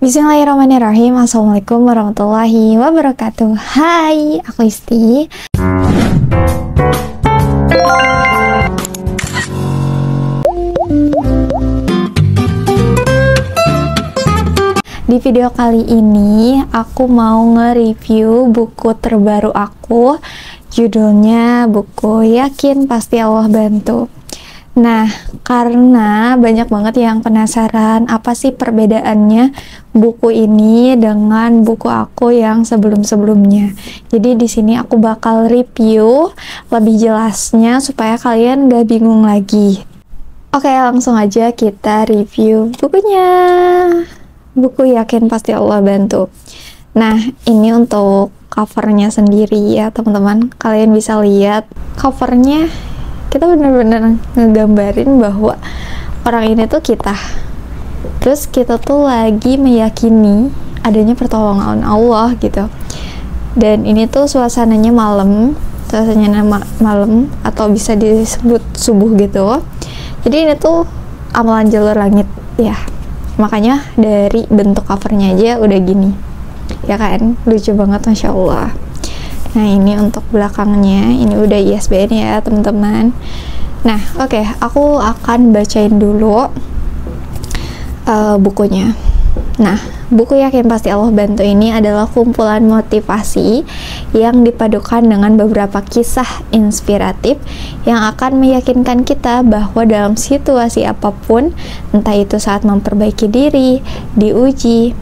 Bismillahirrahmanirrahim. Assalamualaikum warahmatullahi wabarakatuh. Hai, aku Isti. Di video kali ini aku mau nge-review buku terbaru aku. Judulnya buku Yakin Pasti Allah Bantu. Nah, karena banyak banget yang penasaran apa sih perbedaannya buku ini dengan buku aku yang sebelum-sebelumnya. Jadi di sini aku bakal review lebih jelasnya supaya kalian gak bingung lagi. Oke, langsung aja kita review bukunya. Buku Yakin Pasti Allah Bantu. Nah, ini untuk covernya sendiri ya teman-teman. Kalian bisa lihat covernya. Kita bener-bener ngegambarin bahwa orang ini tuh kita. Terus kita tuh lagi meyakini adanya pertolongan Allah gitu. Dan ini tuh suasananya malam atau bisa disebut subuh gitu. Jadi ini tuh amalan jalur langit ya. Makanya dari bentuk covernya aja udah gini. Ya kan? Lucu banget, Masya Allah. Nah, ini untuk belakangnya, ini udah ISBN ya teman-teman. Nah, oke, aku akan bacain dulu bukunya. Nah, buku Yakin Pasti Allah Bantu ini adalah kumpulan motivasi yang dipadukan dengan beberapa kisah inspiratif yang akan meyakinkan kita bahwa dalam situasi apapun, entah itu saat memperbaiki diri, diuji,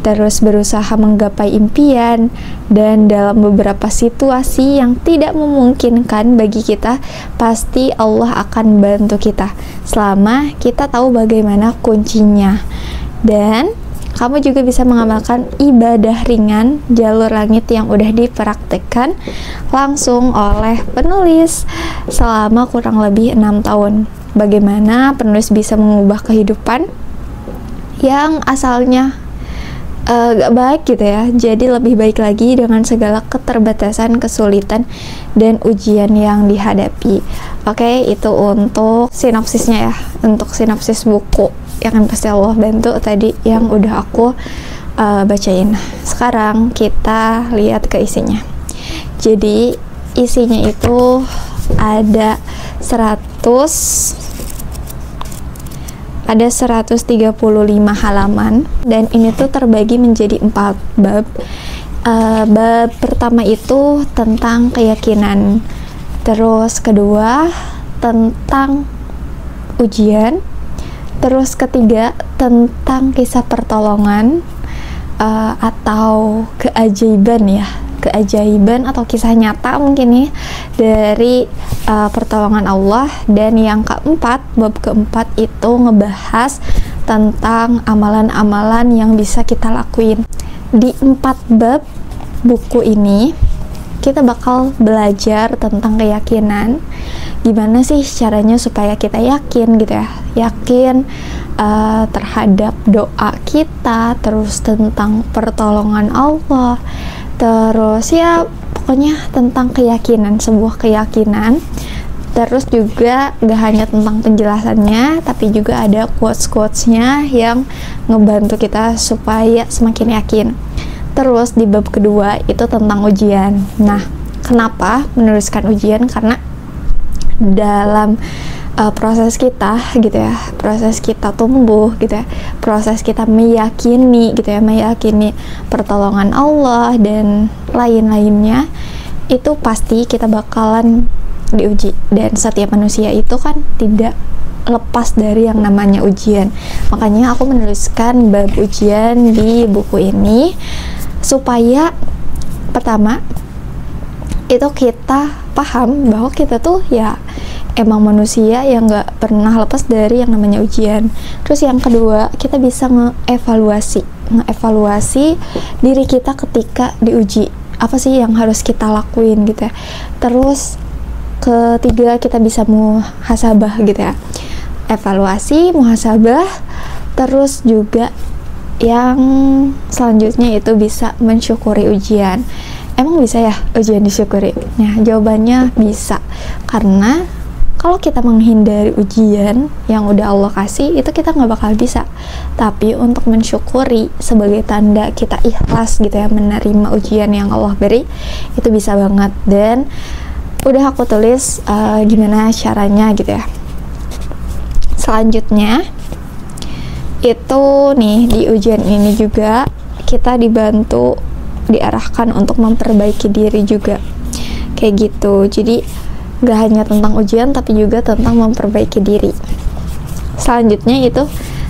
terus berusaha menggapai impian, dan dalam beberapa situasi yang tidak memungkinkan bagi kita, pasti Allah akan bantu kita selama kita tahu bagaimana kuncinya. Dan kamu juga bisa mengamalkan ibadah ringan jalur langit yang udah dipraktekkan langsung oleh penulis selama kurang lebih 6 tahun. Bagaimana penulis bisa mengubah kehidupan yang asalnya gak baik gitu ya, jadi lebih baik lagi dengan segala keterbatasan, kesulitan, dan ujian yang dihadapi. Oke, itu untuk sinopsisnya ya, untuk sinopsis buku Yakin Pasti Allah Bantu tadi yang udah aku bacain. Sekarang kita lihat ke isinya. Jadi isinya itu ada 135 halaman, dan ini tuh terbagi menjadi 4 bab. Bab pertama itu tentang keyakinan, terus kedua tentang ujian, terus ketiga tentang kisah pertolongan atau keajaiban atau kisah nyata mungkin nih dari pertolongan Allah. Dan yang keempat, bab keempat itu ngebahas tentang amalan-amalan yang bisa kita lakuin. Di 4 bab buku ini kita bakal belajar tentang keyakinan, gimana sih caranya supaya kita yakin gitu ya, yakin terhadap doa kita, terus tentang pertolongan Allah, terus ya pokoknya tentang keyakinan, sebuah keyakinan. Terus juga gak hanya tentang penjelasannya, tapi juga ada quotes-quotesnya yang ngebantu kita supaya semakin yakin. Terus di bab kedua itu tentang ujian. Nah, kenapa menuliskan ujian? Karena dalam proses kita gitu ya, proses kita tumbuh gitu ya, proses kita meyakini gitu ya, meyakini pertolongan Allah dan lain-lainnya, itu pasti kita bakalan diuji. Dan setiap manusia itu kan tidak lepas dari yang namanya ujian. Makanya aku menuliskan bab ujian di buku ini supaya pertama itu kita paham bahwa kita tuh ya emang manusia yang gak pernah lepas dari yang namanya ujian. Terus yang kedua, kita bisa ngeevaluasi diri kita ketika diuji. Apa sih yang harus kita lakuin gitu ya. Terus ketiga, kita bisa muhasabah gitu ya. Evaluasi, muhasabah, terus juga yang selanjutnya itu bisa mensyukuri ujian. Emang bisa ya ujian disyukuri? Nah, jawabannya bisa. Karena kalau kita menghindari ujian yang udah Allah kasih, itu kita nggak bakal bisa. Tapi untuk mensyukuri sebagai tanda kita ikhlas gitu ya, menerima ujian yang Allah beri, itu bisa banget. Dan udah aku tulis gimana caranya gitu ya. Selanjutnya itu nih, di ujian ini juga kita dibantu, diarahkan untuk memperbaiki diri juga, kayak gitu. Jadi gak hanya tentang ujian tapi juga tentang memperbaiki diri. Selanjutnya itu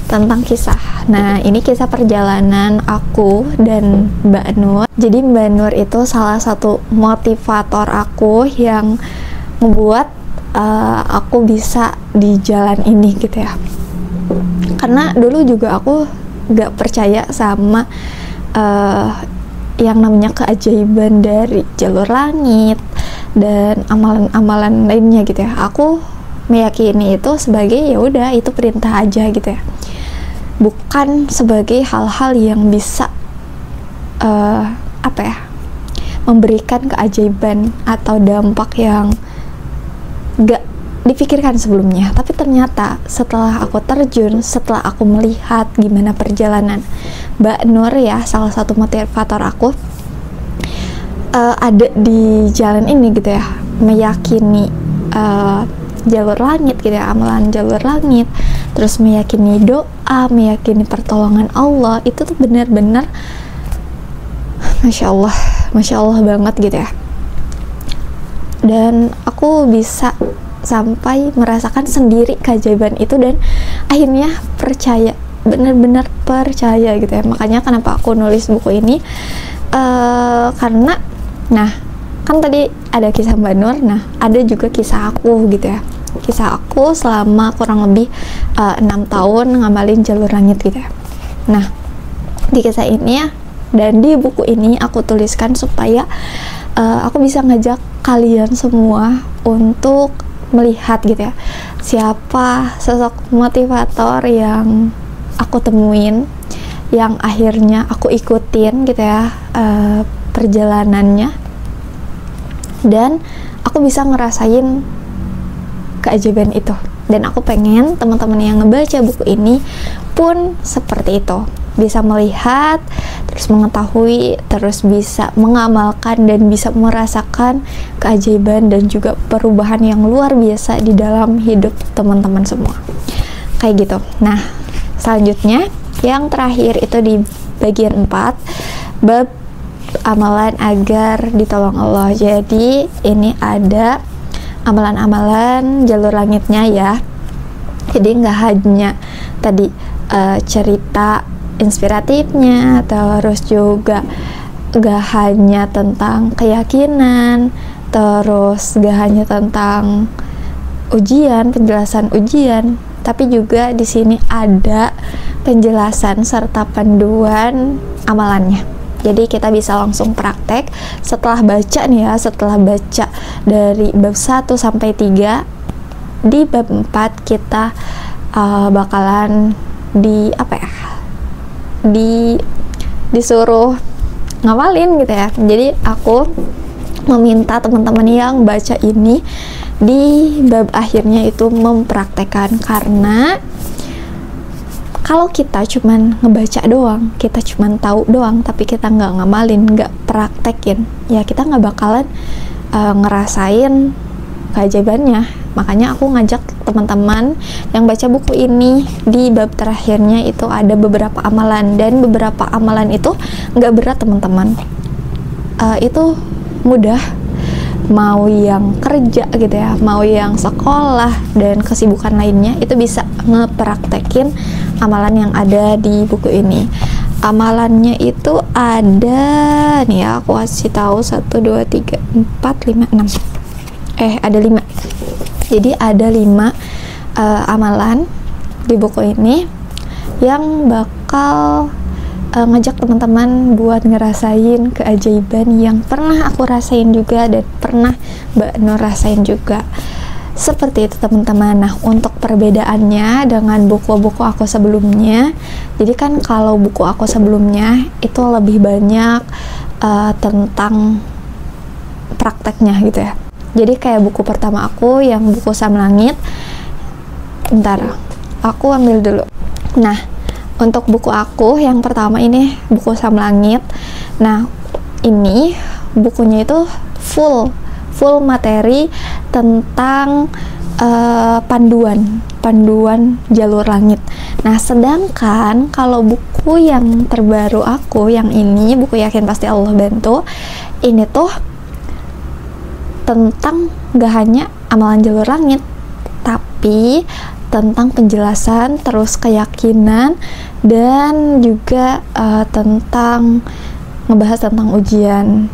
tentang kisah. Nah, ini kisah perjalanan aku dan Mbak Nur. Jadi Mbak Nur itu salah satu motivator aku yang membuat aku bisa di jalan ini gitu ya. Karena dulu juga aku gak percaya sama yang namanya keajaiban dari jalur langit dan amalan-amalan lainnya gitu ya. Aku meyakini itu sebagai ya udah, itu perintah aja gitu ya, bukan sebagai hal-hal yang bisa memberikan keajaiban atau dampak yang gak dipikirkan sebelumnya. Tapi ternyata setelah aku terjun, setelah aku melihat gimana perjalanan Mbak Nur ya, salah satu motivator aku, ada di jalan ini gitu ya, meyakini jalur langit gitu ya, amalan jalur langit, terus meyakini doa, meyakini pertolongan Allah, itu tuh benar-benar Masya Allah banget gitu ya. Dan aku bisa sampai merasakan sendiri keajaiban itu dan akhirnya percaya, benar-benar percaya gitu ya. Makanya kenapa aku nulis buku ini, karena nah kan tadi ada kisah Mbak Nur, nah ada juga kisah aku gitu ya, kisah aku selama kurang lebih 6 tahun ngamalin jalur langit gitu ya. Nah, di kisah ini ya, dan di buku ini aku tuliskan supaya aku bisa ngajak kalian semua untuk melihat gitu ya, siapa sosok motivator yang aku temuin, yang akhirnya aku ikutin gitu ya perjalanannya, dan aku bisa ngerasain keajaiban itu. Dan aku pengen teman-teman yang ngebaca buku ini pun seperti itu, bisa melihat, terus mengetahui, terus bisa mengamalkan dan bisa merasakan keajaiban dan juga perubahan yang luar biasa di dalam hidup teman-teman semua, kayak gitu. Nah, selanjutnya yang terakhir itu di bagian 4, bab amalan agar ditolong Allah. Jadi ini ada amalan-amalan jalur langitnya ya. Jadi nggak hanya tadi cerita inspiratifnya, terus juga nggak hanya tentang keyakinan, terus nggak hanya tentang ujian, penjelasan ujian, tapi juga di sini ada penjelasan serta panduan amalannya. Jadi kita bisa langsung praktek setelah baca nih ya, setelah baca dari bab 1 sampai 3. Di bab 4 kita bakalan disuruh ngawalin gitu ya. Jadi aku meminta teman-teman yang baca ini di bab akhirnya itu mempraktekkan, karena kalau kita cuman ngebaca doang, kita cuman tahu doang, tapi kita nggak ngamalin, nggak praktekin, ya kita nggak bakalan ngerasain keajaibannya. Makanya aku ngajak teman-teman yang baca buku ini, di bab terakhirnya itu ada beberapa amalan, dan beberapa amalan itu nggak berat teman-teman, itu mudah. Mau yang kerja gitu ya, mau yang sekolah dan kesibukan lainnya, itu bisa ngepraktekin amalan yang ada di buku ini. Amalannya itu ada nih ya, aku kasih tahu 1, 2, 3, 4, 5, 6 ada 5. Jadi ada 5 amalan di buku ini yang bakal ngajak teman-teman buat ngerasain keajaiban yang pernah aku rasain juga dan pernah Mbak Nur rasain juga. Seperti itu teman-teman. Nah, untuk perbedaannya dengan buku-buku aku sebelumnya, jadi kan kalau buku aku sebelumnya itu lebih banyak tentang prakteknya gitu ya. Jadi kayak buku pertama aku yang buku Sam Langit. Bentar, aku ambil dulu. Nah, untuk buku aku yang pertama ini buku Sam Langit. Nah, ini bukunya itu full materi tentang panduan jalur langit. Nah, sedangkan kalau buku yang terbaru aku yang ini, buku Yakin Pasti Allah Bantu, ini tuh tentang gak hanya amalan jalur langit, tapi tentang penjelasan, terus keyakinan, dan juga tentang ngebahas tentang ujian.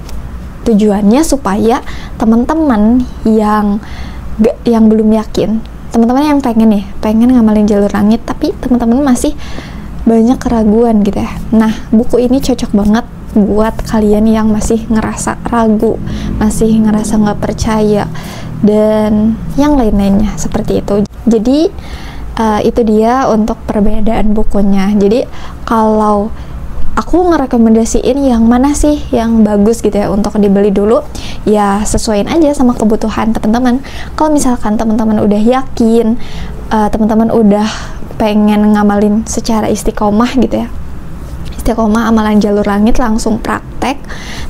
Tujuannya supaya teman-teman yang belum yakin, teman-teman yang pengen ngamalin jalur langit, tapi teman-teman masih banyak keraguan gitu ya. Nah, buku ini cocok banget buat kalian yang masih ngerasa ragu, masih ngerasa nggak percaya, dan yang lain-lainnya seperti itu. Jadi itu dia untuk perbedaan bukunya. Jadi kalau aku ngerekomendasiin yang mana sih yang bagus gitu ya untuk dibeli dulu, ya sesuaiin aja sama kebutuhan teman-teman. Kalau misalkan teman-teman udah yakin, teman-teman udah pengen ngamalin secara istiqomah gitu ya, istiqomah amalan jalur langit langsung praktek,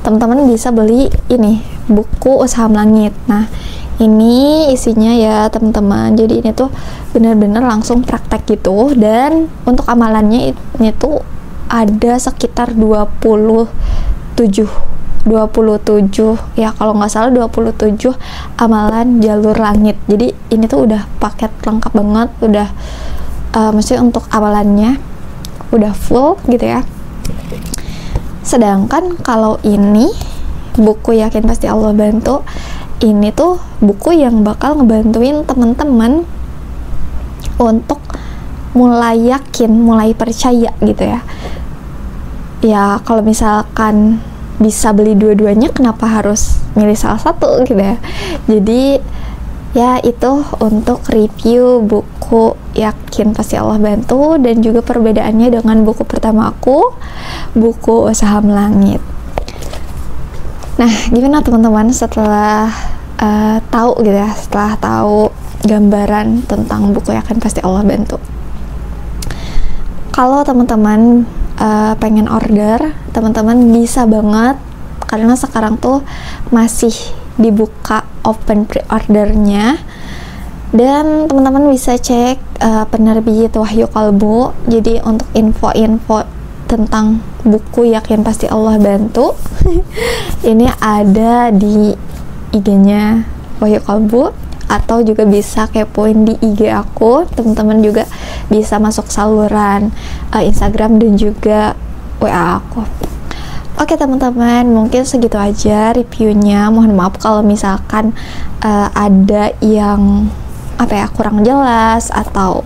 teman-teman bisa beli ini buku Saham Langit. Nah, ini isinya ya teman-teman, jadi ini tuh bener-bener langsung praktek gitu. Dan untuk amalannya ini tuh ada sekitar 27 ya, kalau nggak salah 27 amalan jalur langit. Jadi ini tuh udah paket lengkap banget, udah maksudnya untuk amalannya udah full gitu ya. Sedangkan kalau ini buku Yakin Pasti Allah Bantu, ini tuh buku yang bakal ngebantuin teman-teman untuk mulai yakin, mulai percaya gitu ya. Ya kalau misalkan bisa beli dua-duanya, kenapa harus milih salah satu gitu ya. Jadi ya itu untuk review buku Yakin Pasti Allah Bantu, dan juga perbedaannya dengan buku pertama aku, buku Saham Langit. Nah, gimana teman-teman setelah tahu gitu ya, setelah tahu gambaran tentang buku Yakin Pasti Allah Bantu? Kalau teman-teman pengen order, teman-teman bisa banget, karena sekarang tuh masih dibuka open pre-ordernya, dan teman-teman bisa cek penerbit Wahyu Kalbu. Jadi untuk info-info tentang buku Yakin Pasti Allah Bantu ini ada di IG-nya Wahyu Kalbu, atau juga bisa kepoin di IG aku. Teman-teman juga bisa masuk saluran Instagram dan juga WA aku. Oke teman-teman, mungkin segitu aja reviewnya. Mohon maaf kalau misalkan ada yang kurang jelas atau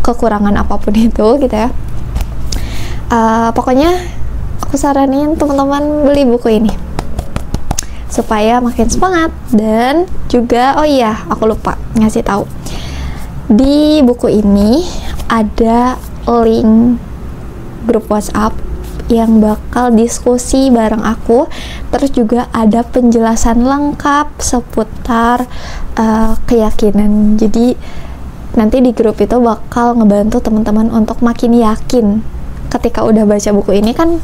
kekurangan apapun itu gitu ya. Pokoknya aku saranin teman-teman beli buku ini supaya makin semangat. Dan juga oh iya, aku lupa ngasih tahu, di buku ini ada link grup WhatsApp yang bakal diskusi bareng aku, terus juga ada penjelasan lengkap seputar keyakinan. Jadi nanti di grup itu bakal ngebantu teman-teman untuk makin yakin. Ketika udah baca buku ini kan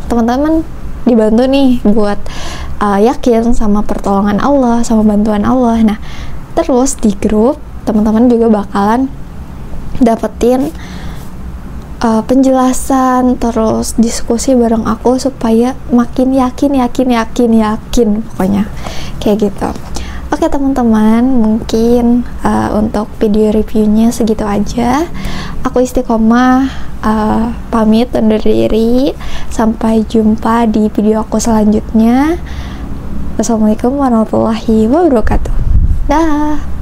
teman-teman dibantu nih buat yakin sama pertolongan Allah, sama bantuan Allah. Nah, terus di grup teman-teman juga bakalan dapetin penjelasan, terus diskusi bareng aku supaya makin yakin pokoknya kayak gitu. Oke teman-teman, mungkin untuk video reviewnya segitu aja. Aku Istiqomah pamit undur diri. Sampai jumpa di video aku selanjutnya. Wassalamualaikum warahmatullahi wabarakatuh. Dah.